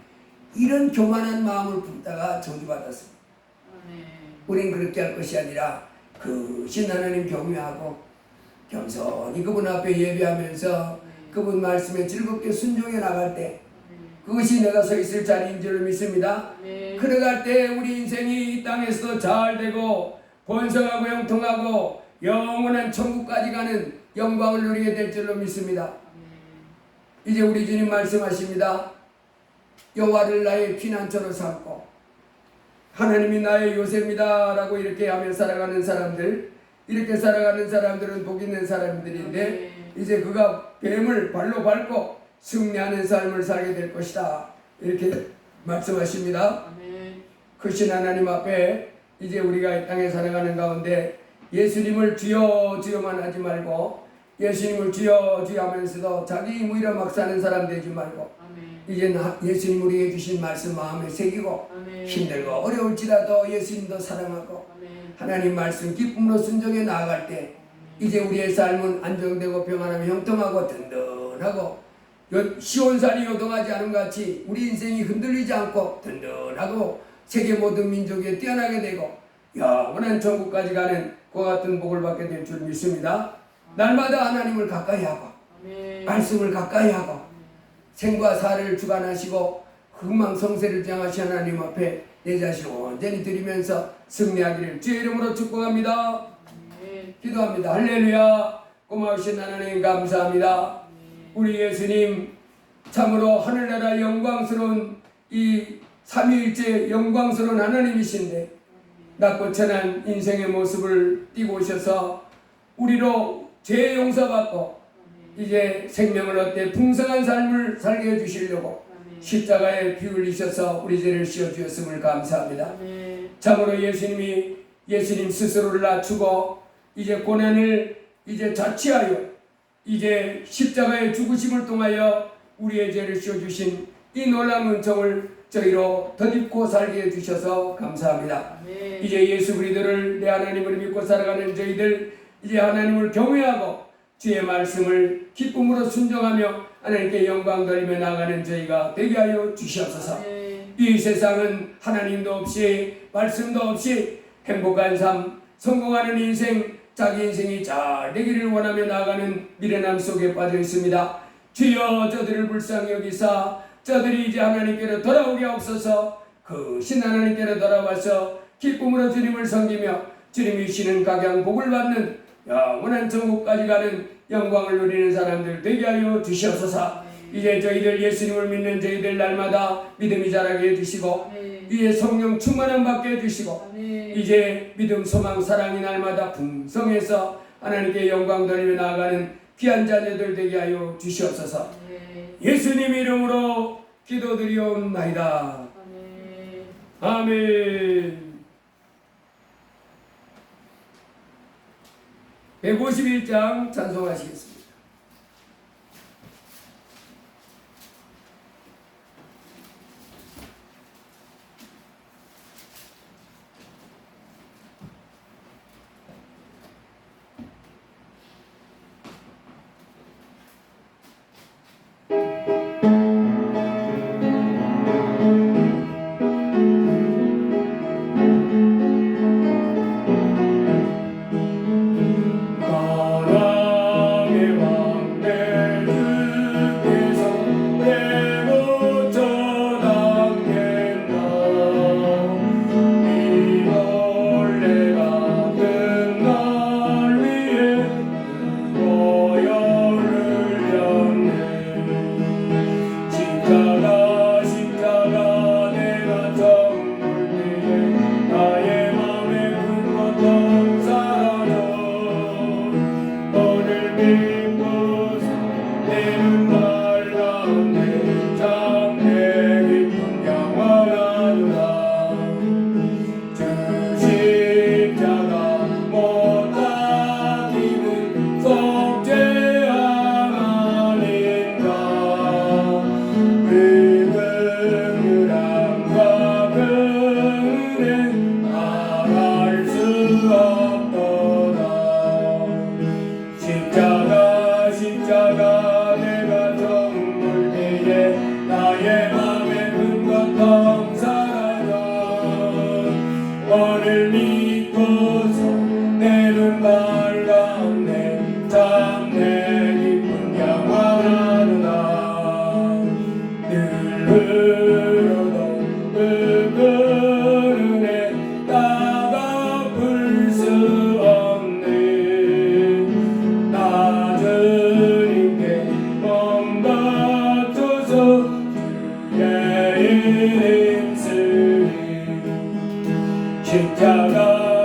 이런 교만한 마음을 품다가 저주받았습니다. 우린 그렇게 할 것이 아니라 그 신하나님 경외하고 겸손히 그분 앞에 예배하면서 그분 말씀에 즐겁게 순종해 나갈 때 그것이 내가 서 있을 자리인 줄 믿습니다. 그러갈 때 우리 인생이 이 땅에서도 잘 되고 번성하고 형통하고 영원한 천국까지 가는 영광을 누리게 될 줄로 믿습니다. 이제 우리 주님 말씀하십니다. 여호와를 나의 피난처로 삼고 하나님이 나의 요새입니다 라고 이렇게 하며 살아가는 사람들, 이렇게 살아가는 사람들은 복 있는 사람들인데 이제 그가 뱀을 발로 밟고 승리하는 삶을 살게 될 것이다 이렇게 말씀하십니다. 크신 하나님 앞에 이제 우리가 이 땅에 살아가는 가운데 예수님을 주여 주여만 하지 말고 예수님을 주여 주여 하면서도 자기 무의로 막 사는 사람 되지 말고 이제 예수님 우리에게 주신 말씀 마음에 새기고 힘들고 어려울지라도 예수님도 사랑하고 하나님 말씀 기쁨으로 순종해 나아갈 때 이제 우리의 삶은 안정되고 평안하며 형통하고 든든하고 시온산이 요동하지 않은 같이 우리 인생이 흔들리지 않고 든든하고 세계 모든 민족에 뛰어나게 되고 영원한 천국까지 가는 그와 같은 복을 받게 될 줄 믿습니다. 날마다 하나님을 가까이 하고 말씀을 가까이 하고 생과 사를 주관하시고 흥망성쇠를 장하신 하나님 앞에 내 자신을 온전히 드리면서 승리하기를 주의 이름으로 축복합니다. 기도합니다. 할렐루야. 고마우신 하나님 감사합니다. 우리 예수님 참으로 하늘나라 영광스러운 이 삼위일체 영광스러운 하나님이신데 낮고 천한 인생의 모습을 띠고 오셔서 우리로 죄 용서받고 이제 생명을 얻되 풍성한 삶을 살게 해주시려고 십자가에 피 흘리셔서 우리 죄를 씌워주셨음을 감사합니다. 참으로 예수님 스스로를 낮추고 이제 고난을 이제 자취하여 이제 십자가의 죽으심을 통하여 우리의 죄를 씌워주신 이 놀라운 은총을 저희로 덧입고 살게 해주셔서 감사합니다. 이제 예수 그리스도를 내 하나님을 믿고 살아가는 저희들 이제 하나님을 경외하고 주의 말씀을 기쁨으로 순종하며 하나님께 영광 돌리며 나가는 저희가 되게 하여 주시옵소서. 이 세상은 하나님도 없이 말씀도 없이 행복한 삶, 성공하는 인생, 자기 인생이 잘 되기를 원하며 나아가는 미련함 속에 빠져 있습니다. 주여 저들을 불쌍히 여기사 저들이 이제 하나님께로 돌아오게 하옵소서. 그 신 하나님께로 돌아와서 기쁨으로 주님을 섬기며 주님이 주시는 각양 복을 받는 영원한 천국까지 가는 영광을 누리는 사람들 되게 하여 주시옵소서. 이제 저희들 예수님을 믿는 저희들 날마다 믿음이 자라게 해주시고 이제 성령 충만함 받게 해주시고 이제 믿음 소망 사랑이 날마다 풍성해서 하나님께 영광 돌리며 나아가는 귀한 자녀들 되게 하여 주시옵소서. 예수님 이름으로 기도드리옵나이다. 아멘. 151장 찬송하시겠습니다.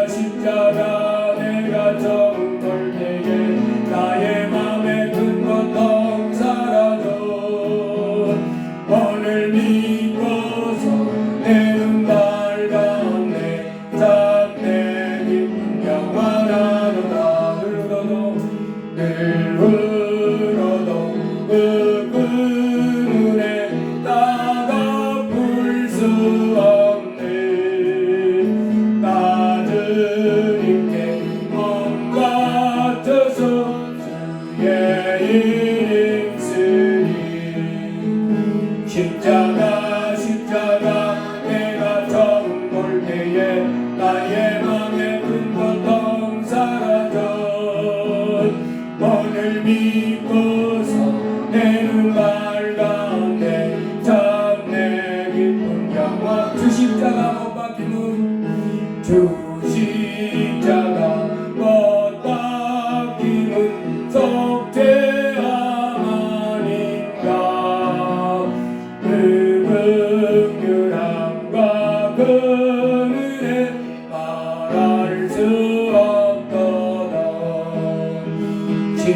십자가 내가 처음 볼 때에 나의 맘에 든 고통 사라져 오늘 믿고서 내 눈 밝았네 잡내 기쁜 영원하도다 늘 울어도 그 눈에 따가울 수 없네 주님께 몸 같아서 주의 이름 쓰리 십자가 내가 처음 볼 때에 나의 맘에 큰 고통 사라져 오늘 믿고서 내 눈 밝았네 참내 기쁜 영원 주 십자가 못 박힘은 주 십자가 못 박힘은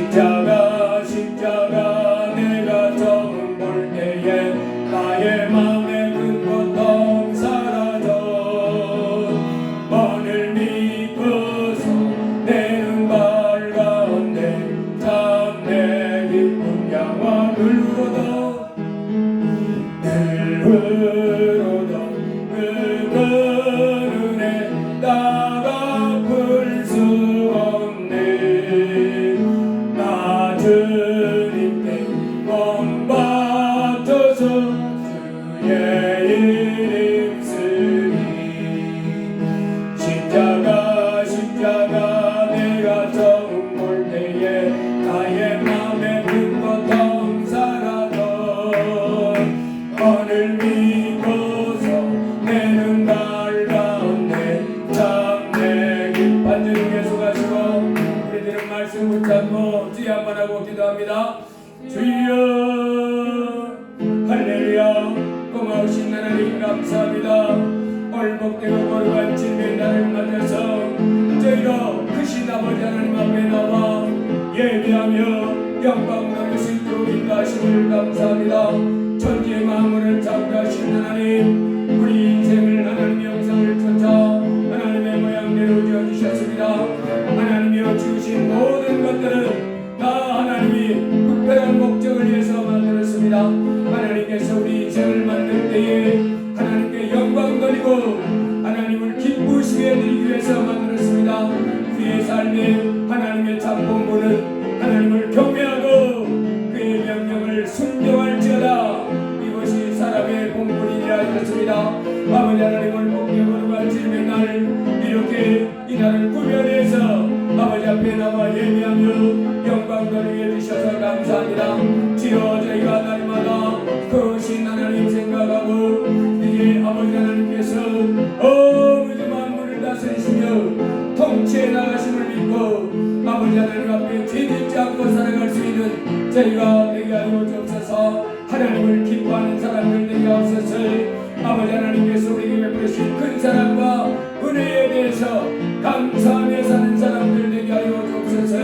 십자가 십자가 내가 처음 볼 때에 나의 맘에 근고통 사라져 오늘 믿고서 내 눈 가운데 참 내 기쁜 영원을 얻어 늘 흐르던 그 은혜 나가 풀 수 없네 나 주님께 몸 바쳐서 주의 이름 쓰리 십자가 십자가 내가 처음 볼 때에 나의 맘에 큰 고통 사라져 오늘 믿고서 내 눈 가운데 참 내 기쁜 주 예수 가시고 우리들은 말씀 붙잡고 주여 한번 하고 기도합니다. 주여 할렐루야 고마우신 하나님 감사합니다. 오늘 복되고 거룩한 주님의 날을 맞아서 저희가 크신 아버지 하나님 앞에 나와 예배하며 영광 나눌 수 있도록 인도하심을 감사합니다. 천지의 만물을 창조하신 하나님 우리 인생을 하나님의 형상을 쫓아 하나님의 모양대로 지어주셨습니다. 하나님이여 주신 모든 것들은 다 하나님이 특별한 목적을 위해서 만들었습니다. 하나님께서 우리 인생을 만들 때에 하나님께 영광 돌리고 하나님을 기쁘시게 해드리기 위해서 만들었습니다. 우리의 삶에 하나님의 참 본분은 하나님을 경외하고 그의 명령을 순종할지어다 이것이 사람의 본분이라 하셨습니다. 아버지 하나님을 복되고 거룩한 주님의 날 이렇게 이 날을 구별해서 아버지 앞에 나와 예배하며 영광 돌리게 해주셔서 감사합니다. 주여 저희가 날마다 크신 하나님 생각하고 이제 아버지 하나님께서 어느 만물을 다스리시며 통치해 나가심을 믿고 아버지 하나님 앞에 죄짓지 않고 살아갈 수 있는 저희가 되게 하여 주옵소서. 하나님을 기뻐하는 사람들 되게 하옵소서. 아버지 하나님께서 우리에게 베푸신 큰 사랑과 은혜에 대해서 감사하며 사는 사람들 되게 하여 주옵소서.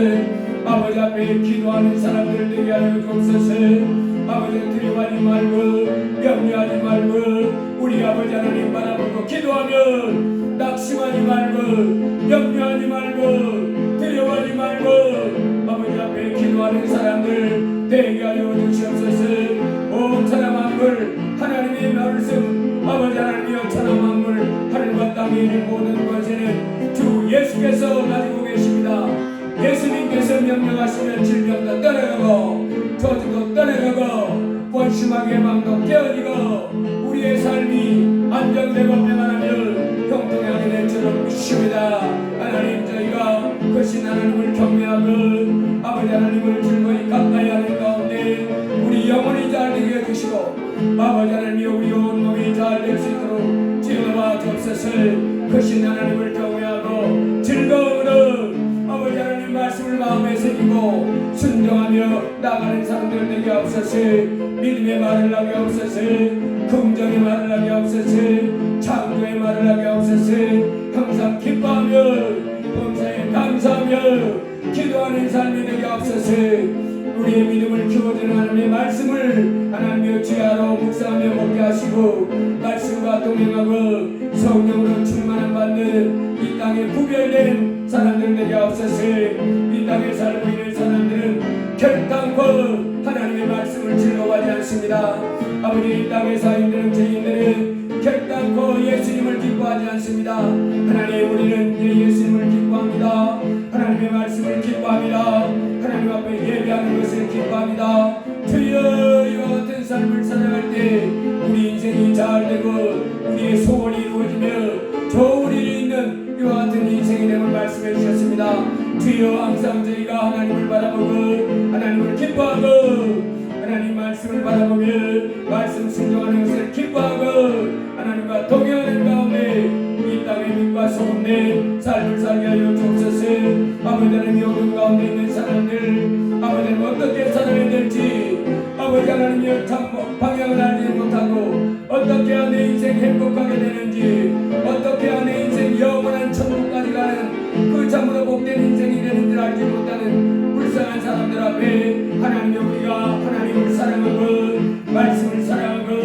아버지 앞에 기도하는 사람들 되게 하여 주옵소서. 아버지 두려워하지 말고 염려하지 말고 우리 아버지 하나님 바라보고 기도하며 낙심하지 말고 염려하지 말고 두려워하지 말고 아버지 앞에 기도하는 사람들 되게 하여 주시옵소서. 온 천하 만물 하나님의 말씀 아버지 하나님이여 천하 만물 하늘과 땅에 있는 모든 것에는 주 예수께서 가지고 계십니다. 예수님께서 명령하시면 질병도 떠나가고 저주도 떠나가고 권심하게 마음도 깨어지고 우리의 삶이 안정되고 평안하며 형통하게 될 줄을 믿습니다. 하나님 저희가 크신 하나님을 경외하고 아버지 하나님을 즐거이 가까이 하는 가운데 우리 영혼이 잘 되게 해주시고 아버지 하나님이 우리 온몸이 잘 될 수 있도록 지어와 주옵소서. 크신 하나님을 경외하고 즐거움으로 아버지 하나님 말씀을 마음에 새기고 순종하며 나가는 사람들 되게 하옵소서. 믿음의 말을 하게 하옵소서. 긍정의 말을 하게 하옵소서. 창조의 말을 하게 하옵소서. 항상 기뻐하며 범사에 감사하며 기도하는 삶이 되게 하옵소서. 우리의 믿음을 키워주는 하나님의 말씀을 하나님의 주야로 묵상하며 먹게 하시고 말씀과 동행하고 성령으로 충만함 받는 이 땅에 구별된 사람들 되게 하옵소서. 이 땅에 살고 있는 사람들은 결단코 하나님의 말씀을 즐거워하지 않습니다. 아버지 이 땅에서 힘드는 죄인들은 결단코 예수님을 기뻐하지 않습니다. 하나님 우리는 예수님을 기뻐합니다. 하나님의 말씀을 기뻐합니다. 하나님 앞에 예배하는 것을 기뻐합니다. 주여 이와 같은 삶을 살아갈 때 우리 인생이 잘되고 우리의 소원이 이루어지며 좋은 일이 있는 이와 같은 인생이 되는 말씀해 주셨습니다. 주여 항상 저희가 하나님을 바라보고 하나님을 기뻐하고 하나님 말씀을 바라보며 말씀 순종하는 것을 기뻐하고 하나님과 동행하는 가운데 이 땅의 빛과 소금된 삶을 살게 하여 주옵소서. 아버지 하나님 어둠 가운데 있는 사람들 아버지 하나님 어떻게 살아야 될지 아버지 하나님의 참 방향을 알지 못하고 어떻게 해야 내 인생 행복하게 되는지 어떻게 해야 내 인생 영원한 천국까지 가는 그 참으로 복된 인생이 되는 줄 알지 못하는 불쌍한 사람들아 우리가 하나님을 사랑한 것, 말씀을 사랑한 것,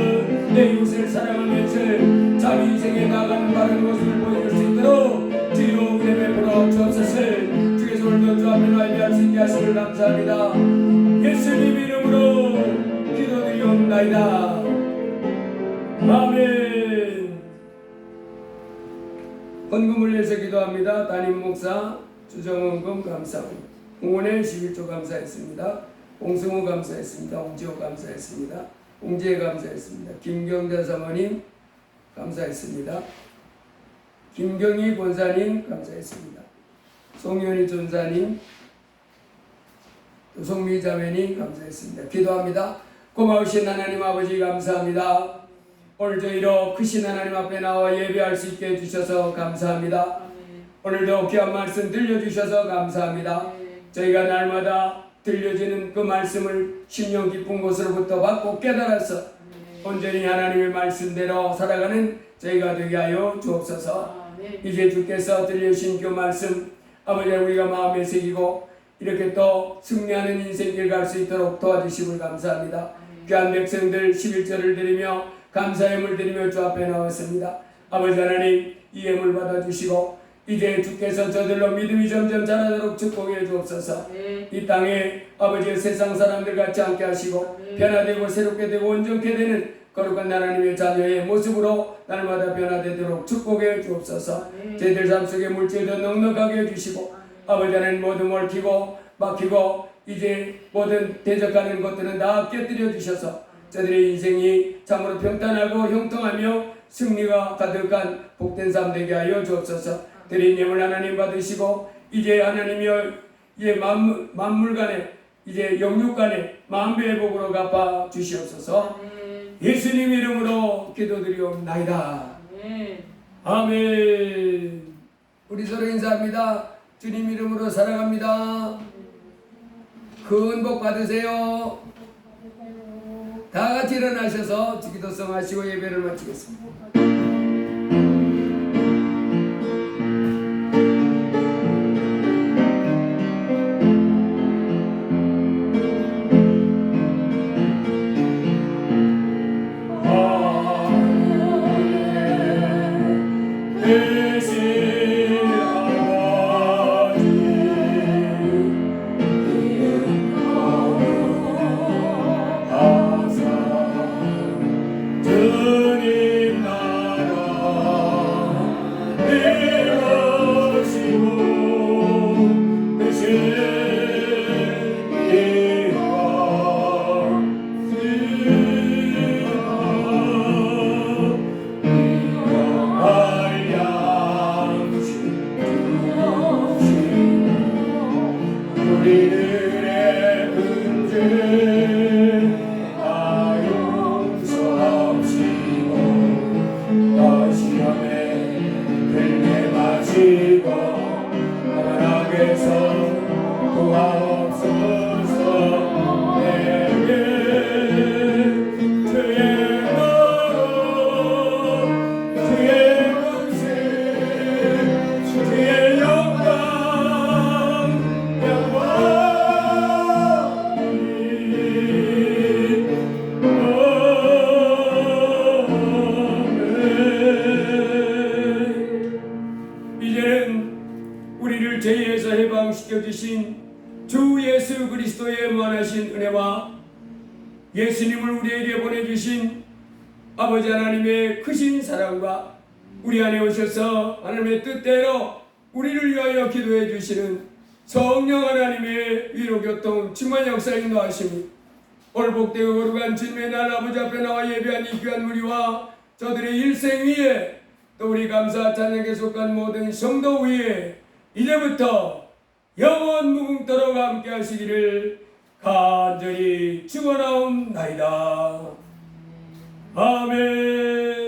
내 이웃을 사랑하면서 자기 인생에 나가는 바른 모습을 보여줄 수 있도록 주여 우리의 베풀어 주옵소서. 주께서 오늘도 주 앞에 나 예배할 수 있게 하심을 감사합니다. 예수님 이름으로 기도드리옵나이다. 아멘. 헌금을 내서 기도합니다. 담임 목사 주정헌금 감사합니다. 홍원의 11조 감사했습니다. 홍승우 감사했습니다. 홍지호 감사했습니다. 홍지혜 감사했습니다. 김경자 사모님 감사했습니다. 김경희 권사님 감사했습니다. 송현희 전사님, 송미 자매님 감사했습니다. 기도합니다. 고마우신 하나님 아버지 감사합니다. 오늘 저희로 크신 하나님 앞에 나와 예배할 수 있게 해주셔서 감사합니다. 오늘도 귀한 말씀 들려주셔서 감사합니다. 저희가 날마다 들려지는 그 말씀을 심령 깊은 곳으로부터 받고 깨달아서 온전히 하나님의 말씀대로 살아가는 저희가 되게 하여 주옵소서. 이제 주께서 들려주신 그 말씀 아버지 우리가 마음에 새기고 이렇게 또 승리하는 인생길 갈 수 있도록 도와주심을 감사합니다. 귀한 백성들 11절을 드리며 감사의 예물 드리며 주 앞에 나왔습니다. 아버지 하나님 이 예물 받아주시고 이제 주께서 저들로 믿음이 점점 자라도록 축복해 주옵소서. 이 땅에 아버지의 세상 사람들 같지 않게 하시고 변화되고 새롭게 되고 온전케 되는 거룩한 하나님의 자녀의 모습으로 날마다 변화되도록 축복해 주옵소서. 저희들 삶 속에 물질도 넉넉하게 해주시고 아버지 하나님 모든 얽히고 막히고 이제 모든 대적하는 것들은 다 깨뜨려 주셔서 저들의 인생이 참으로 평탄하고 형통하며 승리가 가득한 복된 삶 되게 하여 주옵소서. 드린 예물 하나님 받으시고 이제 하나님이여 이제 만물 간에 이제 영육 간에 만배의 복으로 갚아 주시옵소서. 예수님 이름으로 기도드리옵나이다. 아멘. 우리 서로 인사합니다. 주님 이름으로 사랑합니다. 큰 복 받으세요. 다 같이 일어나셔서 기도성 하시고 예배를 마치겠습니다. 주 예수 그리스도의 무한하신 은혜와 예수님을 우리에게 보내주신 아버지 하나님의 크신 사랑과 우리 안에 오셔서 하나님의 뜻대로 우리를 위하여 기도해 주시는 성령 하나님의 위로교통 충만 역사 인도하심이 오늘 복되고 거룩한 주님의 날 아버지 앞에 나와 예배한 이 귀한 무리와 저들의 일생 위에 또 우리 감사 찬양에 속한 모든 성도 위에 이제부터 영원 무궁토록 함께 하시기를 간절히 축원하옵나이다. 아멘.